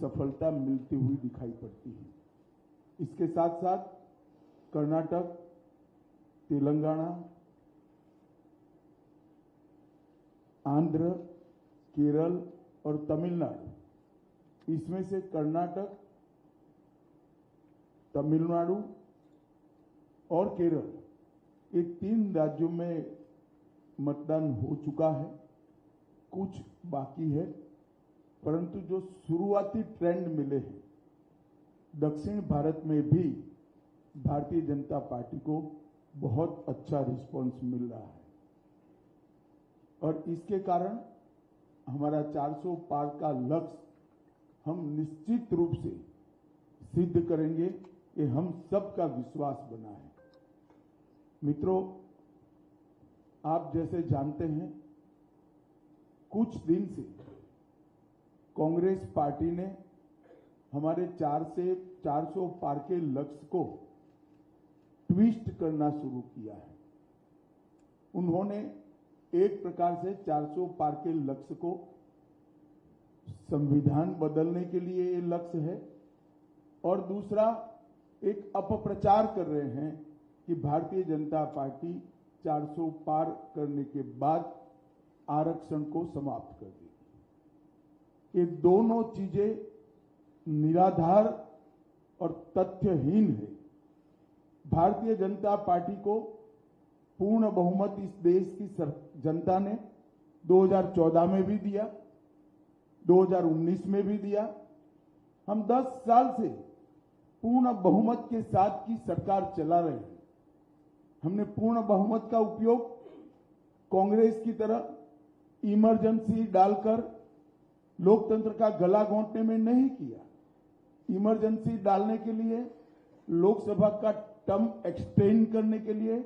सफलता मिलती हुई दिखाई पड़ती है। इसके साथ साथ कर्नाटक, तेलंगाना, आंध्र, केरल और तमिलनाडु, इसमें से कर्नाटक, तमिलनाडु और केरल, ये 3 राज्यों में मतदान हो चुका है, कुछ बाकी है, परंतु जो शुरुआती ट्रेंड मिले हैं, दक्षिण भारत में भी भारतीय जनता पार्टी को बहुत अच्छा रिस्पांस मिल रहा है और इसके कारण हमारा 400 पार का लक्ष्य हम निश्चित रूप से सिद्ध करेंगे, ये हम सबका विश्वास बना है। मित्रों, आप जैसे जानते हैं, कुछ दिन से कांग्रेस पार्टी ने हमारे 400 पार के लक्ष्य को ट्विस्ट करना शुरू किया है। उन्होंने एक प्रकार से 400 पार के लक्ष्य को संविधान बदलने के लिए ये लक्ष्य है और दूसरा एक अपप्रचार कर रहे हैं कि भारतीय जनता पार्टी 400 पार करने के बाद आरक्षण को समाप्त कर देगी। ये दोनों चीजें निराधार और तथ्यहीन है। भारतीय जनता पार्टी को पूर्ण बहुमत इस देश की जनता ने 2014 में भी दिया, 2019 में भी दिया। हम 10 साल से पूर्ण बहुमत के साथ की सरकार चला रहे हैं। हमने पूर्ण बहुमत का उपयोग कांग्रेस की तरह इमरजेंसी डालकर लोकतंत्र का गला घोंटने में नहीं किया। इमरजेंसी डालने के लिए, लोकसभा का टर्म एक्सटेंड करने के लिए,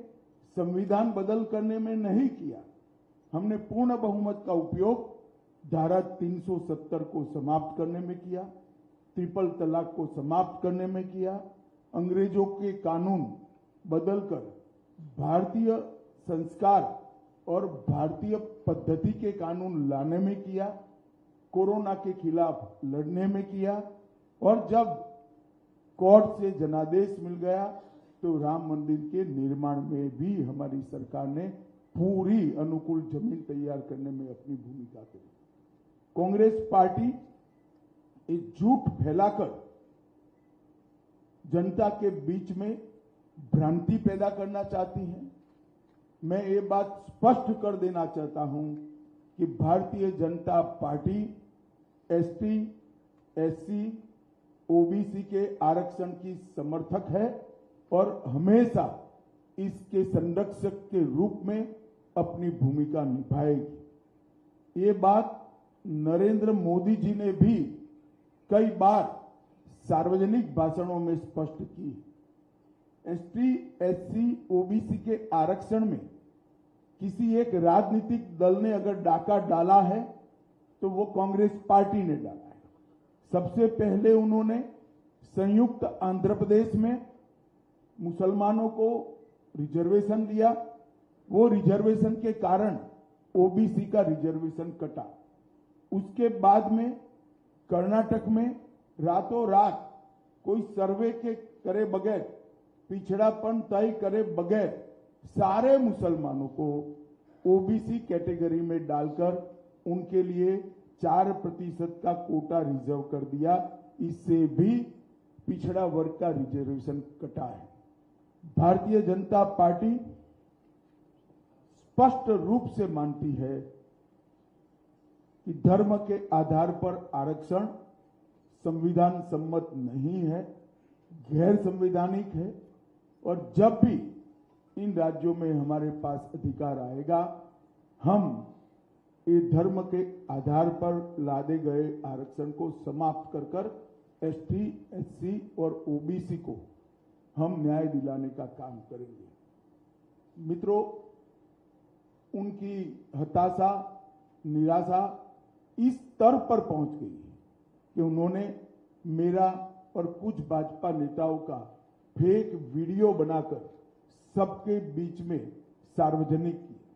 संविधान बदल करने में नहीं किया। हमने पूर्ण बहुमत का उपयोग धारा 370 को समाप्त करने में किया, ट्रिपल तलाक को समाप्त करने में किया, अंग्रेजों के कानून बदलकर भारतीय संस्कार और भारतीय पद्धति के कानून लाने में किया, कोरोना के खिलाफ लड़ने में किया और जब कोर्ट से जनादेश मिल गया तो राम मंदिर के निर्माण में भी हमारी सरकार ने पूरी अनुकूल जमीन तैयार करने में अपनी भूमिका करी। कांग्रेस पार्टी एक झूठ फैलाकर जनता के बीच में भ्रांति पैदा करना चाहती है। मैं ये बात स्पष्ट कर देना चाहता हूं कि Bharatiya Janata party ST, SC, OBC के आरक्षण की समर्थक है और हमेशा इसके संरक्षक के रूप में अपनी भूमिका निभाएगी। ये बात नरेंद्र मोदी जी ने भी कई बार सार्वजनिक भाषणों में स्पष्ट की। एसटी, एससी, ओबीसी के आरक्षण में किसी एक राजनीतिक दल ने अगर डाका डाला है तो वो कांग्रेस पार्टी ने डाला है। सबसे पहले उन्होंने संयुक्त आंध्र प्रदेश में मुसलमानों को रिजर्वेशन दिया। वो रिजर्वेशन के कारण ओबीसी का रिजर्वेशन कटा। उसके बाद में कर्नाटक में रातों रात कोई सर्वे के करे बगैर, पिछड़ापन तय करे बगैर सारे मुसलमानों को ओबीसी कैटेगरी में डालकर उनके लिए 4% का कोटा रिजर्व कर दिया। इससे भी पिछड़ा वर्ग का रिजर्वेशन कटा है। भारतीय जनता पार्टी स्पष्ट रूप से मानती है कि धर्म के आधार पर आरक्षण संविधान सम्मत नहीं है, गैर संवैधानिक है और जब भी इन राज्यों में हमारे पास अधिकार आएगा, हम ये धर्म के आधार पर लादे गए आरक्षण को समाप्त कर कर एसटी, एससी और ओबीसी को हम न्याय दिलाने का काम करेंगे। मित्रों, उनकी हताशा, निराशा इस स्तर पर पहुंच गई है कि उन्होंने मेरा और कुछ भाजपा नेताओं का फेक वीडियो बनाकर सबके बीच में सार्वजनिक किया।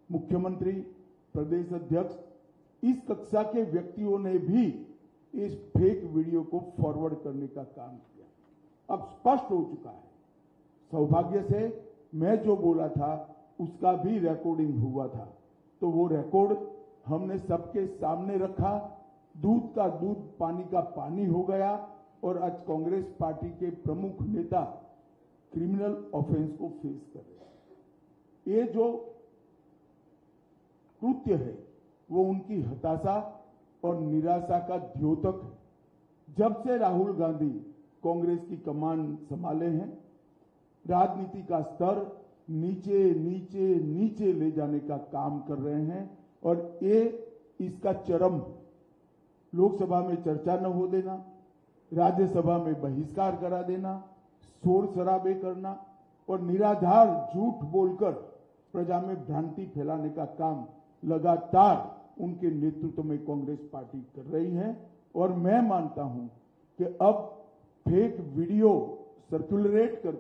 मुख्यमंत्री, प्रदेश अध्यक्ष, इस कक्षा के व्यक्तियों ने भी इस फेक वीडियो को फॉरवर्ड करने का काम किया। अब स्पष्ट हो चुका है। सौभाग्य से मैं जो बोला था उसका भी रिकॉर्डिंग हुआ था, तो वो रिकॉर्ड हमने सबके सामने रखा। दूध का दूध, पानी का पानी हो गया और आज कांग्रेस पार्टी के प्रमुख नेता क्रिमिनल ऑफेंस को फेस कर रहे हैं। ये जो कृत्य है वो उनकी हताशा और निराशा का द्योतक है। जब से राहुल गांधी कांग्रेस की कमान संभाले हैं, राजनीति का स्तर नीचे नीचे नीचे ले जाने का काम कर रहे हैं और ये इसका चरम, लोकसभा में चर्चा न हो देना, राज्यसभा में बहिष्कार करा देना, शोर शराबे करना और निराधार झूठ बोलकर प्रजा में भ्रांति फैलाने का काम लगातार उनके नेतृत्व में कांग्रेस पार्टी कर रही है। और मैं मानता हूं कि अब फेक वीडियो सर्कुलेट कर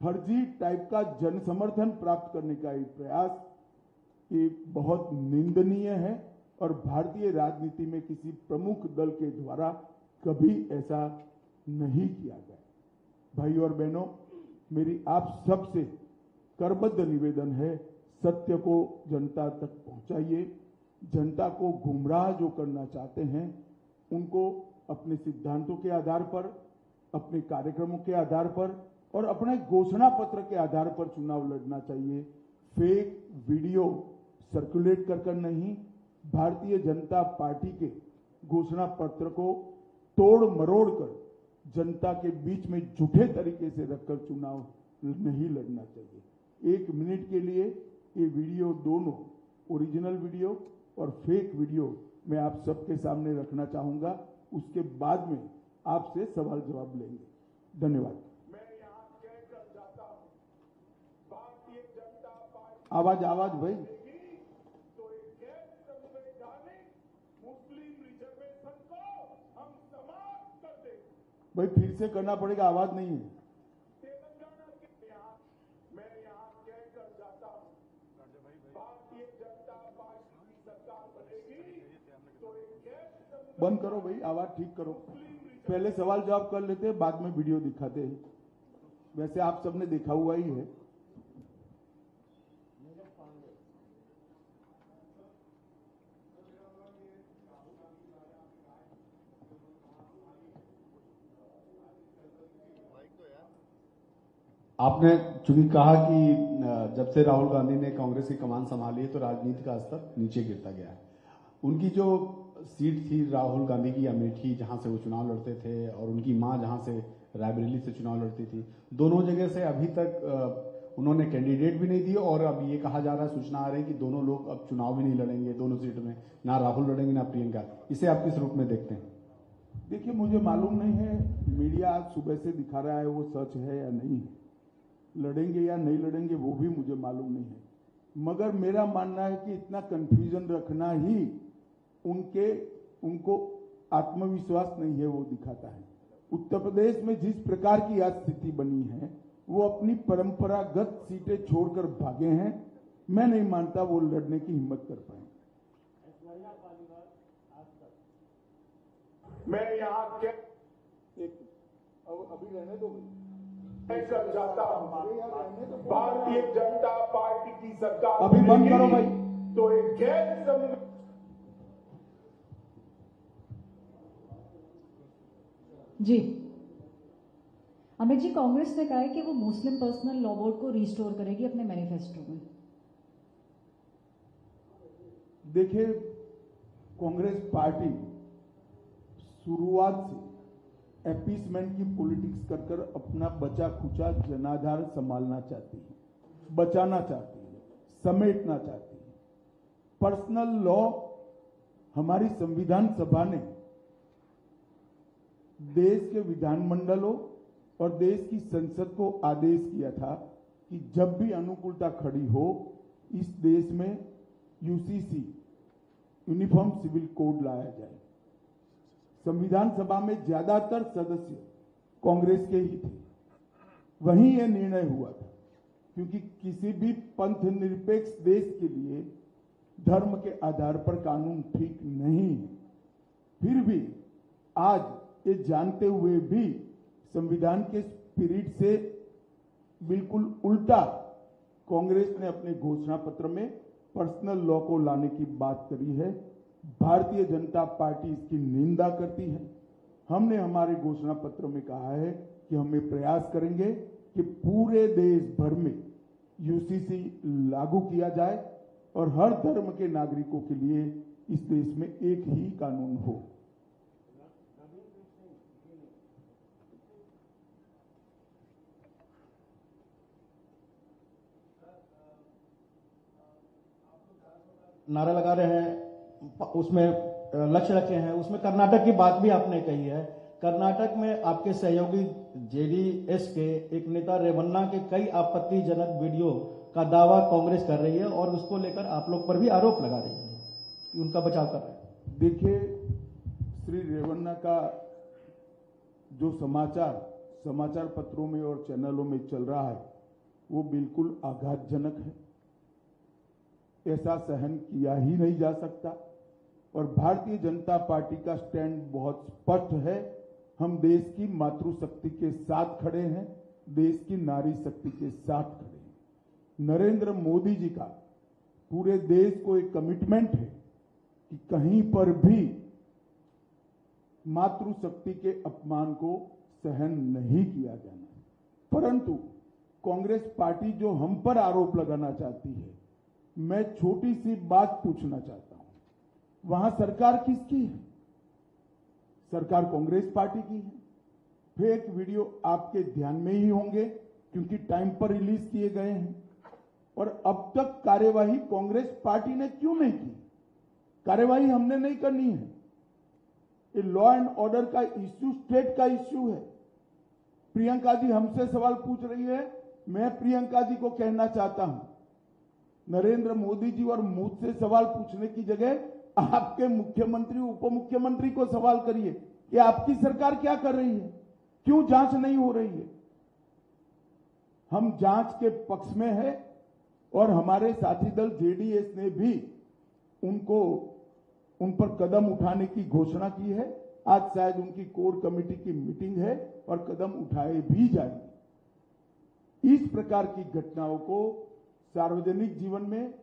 फर्जी टाइप का जन समर्थन प्राप्त करने का एक प्रयास ये बहुत निंदनीय है और भारतीय राजनीति में किसी प्रमुख दल के द्वारा कभी ऐसा नहीं किया गया। भाई और बहनों, मेरी आप सबसे करबद्ध निवेदन है, सत्य को जनता तक पहुंचाइए। जनता को गुमराह जो करना चाहते हैं उनको अपने सिद्धांतों के आधार पर, अपने कार्यक्रमों के आधार पर और अपने घोषणा पत्र के आधार पर चुनाव लड़ना चाहिए। फेक वीडियो सर्कुलेट कर नहीं, भारतीय जनता पार्टी के घोषणा पत्र को तोड़ मरोड़ कर जनता के बीच में झूठे तरीके से रखकर चुनाव नहीं लड़ना चाहिए। 1 मिनट के लिए ये वीडियो, दोनों ओरिजिनल वीडियो और फेक वीडियो मैं आप सबके सामने रखना चाहूंगा। उसके बाद में आपसे सवाल जवाब लेंगे। धन्यवाद। आवाज भाई। तो एक गैर संवैधानिक मुस्लिम रिजर्वेशन को हम समाप्त कर देंगे। भाई फिर से करना पड़ेगा, आवाज नहीं है। तेलंगाना के मैं यहाँ कहकर जाता हूँ, भारतीय जनता पार्टी की सरकार बनेगी तो एक गैर बंद करो भाई, आवाज ठीक करो। पहले सवाल जवाब कर लेते हैं, बाद में वीडियो दिखाते हैं। वैसे आप सबने देखा हुआ ही है। आपने चूंकि कहा कि जब से राहुल गांधी ने कांग्रेस की कमान संभाली है तो राजनीति का स्तर नीचे गिरता गया है। उनकी जो सीट थी राहुल गांधी की अमेठी, जहां से वो चुनाव लड़ते थे, और उनकी मां जहां से रायबरेली से चुनाव लड़ती थी, दोनों जगह से अभी तक उन्होंने कैंडिडेट भी नहीं दिए। और अब ये कहा जा रहा है, सूचना आ रही है कि दोनों लोग अब चुनाव भी नहीं लड़ेंगे दोनों सीट में, ना राहुल लड़ेंगे ना प्रियंका। इसे आप किस रूप में देखते हैं? देखिए, मुझे मालूम नहीं है मीडिया आज सुबह से दिखा रहा है वो सच है या नहीं है, लड़ेंगे या नहीं लड़ेंगे वो भी मुझे मालूम नहीं है। मगर मेरा मानना है कि इतना कंफ्यूजन रखना ही उनको आत्मविश्वास नहीं है वो दिखाता है। उत्तर प्रदेश में जिस प्रकार की आज स्थिति बनी है, वो अपनी परंपरागत सीटें छोड़कर भागे हैं। मैं नहीं मानता वो लड़ने की हिम्मत कर पाए। मैं यहाँ अभी रहने दो कहकर जाता हूँ, भारतीय जनता पार्टी की सरकार अभी बंद करो भाई। तो एक गैर जी, अमित जी, कांग्रेस ने कहा है कि वो मुस्लिम पर्सनल लॉ बोर्ड को रिस्टोर करेगी अपने मैनिफेस्टो में। देखिए, कांग्रेस पार्टी शुरुआत से अपीसमेंट की पॉलिटिक्स कर अपना बचा खुचा जनाधार संभालना चाहती है, बचाना चाहती है, समेटना चाहती है। पर्सनल लॉ हमारी संविधान सभा ने देश के विधानमंडलों और देश की संसद को आदेश किया था कि जब भी अनुकूलता खड़ी हो, इस देश में यूसीसी, यूनिफॉर्म सिविल कोड लाया जाए। संविधान सभा में ज्यादातर सदस्य कांग्रेस के ही थे, वहीं यह निर्णय हुआ था, क्योंकि किसी भी पंथ निरपेक्ष देश के लिए धर्म के आधार पर कानून ठीक नहीं है। फिर भी आज ये जानते हुए भी संविधान के स्पिरिट से बिल्कुल उल्टा कांग्रेस ने अपने घोषणा पत्र में पर्सनल लॉ को लाने की बात करी है। भारतीय जनता पार्टी इसकी निंदा करती है। हमने हमारे घोषणा पत्र में कहा है कि हम ये प्रयास करेंगे कि पूरे देश भर में यूसीसी लागू किया जाए और हर धर्म के नागरिकों के लिए इस देश में एक ही कानून हो। नारा लगा रहे हैं, उसमें लक्ष्य रखे हैं, उसमें कर्नाटक की बात भी आपने कही है। कर्नाटक में आपके सहयोगी जेडीएस के एक नेता रेवन्ना के कई आपत्तिजनक वीडियो का दावा कांग्रेस कर रही है और उसको लेकर आप लोग पर भी आरोप लगा रही है कि उनका बचाव कर रहे हैं। देखिए, श्री रेवन्ना का जो समाचार पत्रों में और चैनलों में चल रहा है वो बिल्कुल आघातजनक है। ऐसा सहन किया ही नहीं जा सकता और भारतीय जनता पार्टी का स्टैंड बहुत स्पष्ट है। हम देश की मातृशक्ति के साथ खड़े हैं, देश की नारी शक्ति के साथ खड़े हैं। नरेंद्र मोदी जी का पूरे देश को एक कमिटमेंट है कि कहीं पर भी मातृशक्ति के अपमान को सहन नहीं किया जाना। परंतु कांग्रेस पार्टी जो हम पर आरोप लगाना चाहती है, मैं छोटी सी बात पूछना चाहता हूं, वहां सरकार किसकी है? सरकार कांग्रेस पार्टी की है। फेक वीडियो आपके ध्यान में ही होंगे क्योंकि टाइम पर रिलीज किए गए हैं। और अब तक कार्यवाही कांग्रेस पार्टी ने क्यों नहीं की? कार्यवाही हमने नहीं करनी है। ये लॉ एंड ऑर्डर का इश्यू स्टेट का इश्यू है। प्रियंका जी हमसे सवाल पूछ रही है, मैं प्रियंका जी को कहना चाहता हूं, नरेंद्र मोदी जी और मुझसे सवाल पूछने की जगह आपके मुख्यमंत्री उप मुख्यमंत्री को सवाल करिए कि आपकी सरकार क्या कर रही है, क्यों जांच नहीं हो रही है। हम जांच के पक्ष में है और हमारे साथी दल जेडीएस ने भी उन पर कदम उठाने की घोषणा की है। आज शायद उनकी कोर कमेटी की मीटिंग है और कदम उठाए भी जाएंगे। इस प्रकार की घटनाओं को सार्वजनिक जीवन में,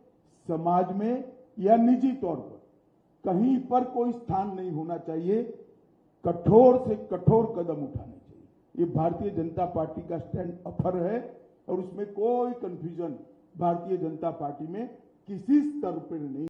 समाज में या निजी तौर पर कहीं पर कोई स्थान नहीं होना चाहिए। कठोर से कठोर कदम उठाने चाहिए। ये भारतीय जनता पार्टी का स्टैंड अफर है और उसमें कोई कंफ्यूजन भारतीय जनता पार्टी में किसी स्तर पर नहीं।